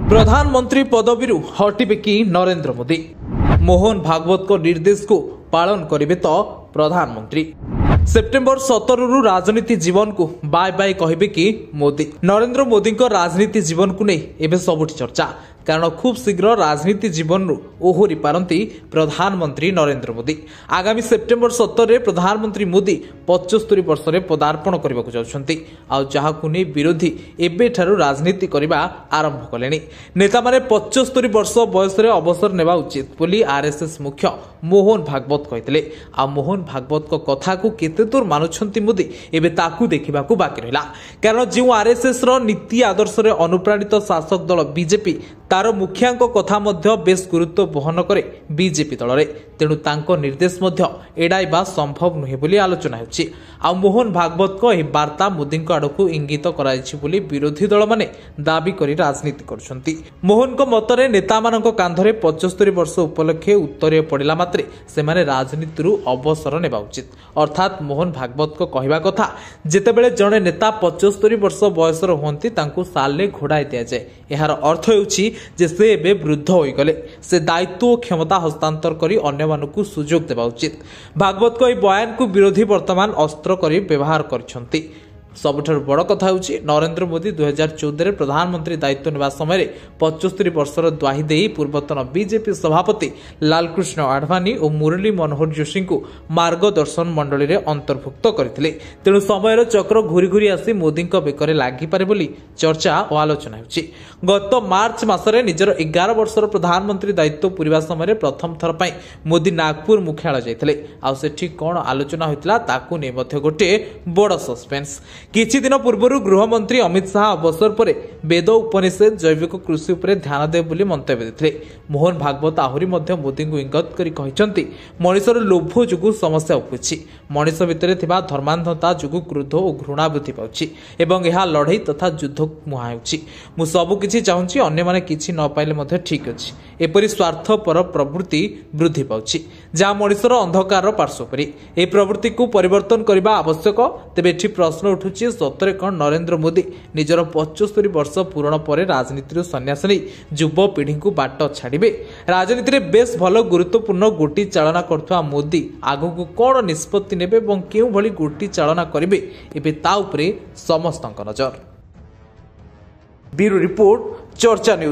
प्रधानमंत्री पदवी हटिबे कि नरेंद्र मोदी। मोहन भागवत को निर्देश को पालन करिवे तो प्रधानमंत्री। सेप्टेम्बर 17 रु राजनीति जीवन को बाय बाय कहिबे कि मोदी। नरेंद्र मोदी को राजनीति जीवन को नहीं एबे सबुठी चर्चा, कारण खूब शीघ्र राजनीति जीवन रु ओहरी पारंती प्रधानमंत्री नरेंद्र मोदी। आगामी सेप्टेम्बर 17 रे प्रधानमंत्री मोदी 75 वर्ष रे पदार्पण करने को जाउछंती। आ जहाकु नै विरोधी एबे ठारु राजनीति करबा आरंभ कलेनी। नेता माने 75 वर्ष बयस रे अवसर नेबा उचित बोली आरएसएस मुख्य मोहन भागवत कहितले। आ मोहन भागवत को कथा को केते दूर मानुछंती मोदी एबे ताकू देखिबाकू बाकी रहिला, कारण जो आरएसएस रो नीति आदर्श रे अनुप्राणित शासक दल बीजेपी तार मुखियांक कथा मध्य बेस गुरुत्व बहन करे बीजेपी दल रे, तेणु तांको निर्देश मध्य एडाइबा संभव नुहे बोली आलोचना होछि। आ मोहन भागवत को एही वार्ता मोदी आड़कू इंगित कराइछि बोली विरोधी दल माने दाबी करी राजनीति करछंती। मोहन को मतरे नेता मानक कांधरे 75 वर्ष उपलक्षे उत्तरीय पड़िला मात्रे सेमाने राजनीति अवसर नेबा उचित। अर्थात मोहन भागवत को कहवा कथा, जेतेबेले जणे नेता 75 वर्ष बयसर हुंती तांकू साले घोड़ाई दिया जाए, एहार अर्थ हेउछि जे से एबे वृद्ध होई गले, से दायित्व और क्षमता हस्तांतर करी अन्य मानकू सुजोग देबा उचित। भागवत को एही बयान को विरोधी वर्तमान अस्त्र करी व्यवहार करछंती। सबुठार बड़ कथा होछि नरेंद्र मोदी 2014 प्रधानमंत्री दायित्व नेबा समय 75 वर्षर द्वाही देई पूर्वतन बीजेपी सभापति लालकृष्ण आडवाणी और मुरली मनोहर जोशी को मार्गदर्शन मंडली रे अंतर्भुक्त करथिले। तेणु समयर चक्र घूरी घूरी आसी मोदी बेकरे लागि पारे बोली चर्चा और आलोचना होछि। गत मार्च मासरे निजर 11 वर्षर प्रधानमंत्री दायित्व पूरिबा समय प्रथम थर पई मोदी नागपुर मुख्यालय जाइथिले। आ सेठी कोन आलोचना होइतला ताकू नै मध्य गोटे बड़ सस्पेंस। किछि दिन पूर्व गृहमंत्री अमित शाह अवसर पर वेद उपनिषद जैविक कृषि उपर ध्यान दे बोली मंतव्य देथिले। मोहन भागवत आहुरी मध्य मोदी को इंगत करी कहिसंती मनिषर लोभ जुगु समस्या उपुछि, मनिष भितरे थिबा धर्मांधता जुगु क्रोध और घृणा वृद्धि पाउछि एवं यह लड़ाई तथा युद्ध मुहां होछि। मु सब किछि चाहुछि, अन्य माने किछि न पाइले मध्य ठीक अछि, एपरि स्वार्थपर प्रवृत्ति वृद्धि पाउछि जहा मनिषर अंधकार पार्श्वपरि। ए प्रवृत्ति को परिवर्तन करबा आवश्यक। तेबे एठी प्रश्न उठुछि, सतरे कोन नरेंद्र मोदी निजर 75 वर्ष पूरण पर राजनीति सन्यास नहीं युव पीढ़ी को बाट छाड़िबे? राजनीति रे बेस भल गुरुत्वपूर्ण गोटी चालना करथुआ मोदी आगु कोन निष्पत्ति नेबे एवं केउ भली गोटी चालना करिवे एबे ता उपरे समस्तक नजर। ब्यूरो रिपोर्ट, चर्चा न्यूज।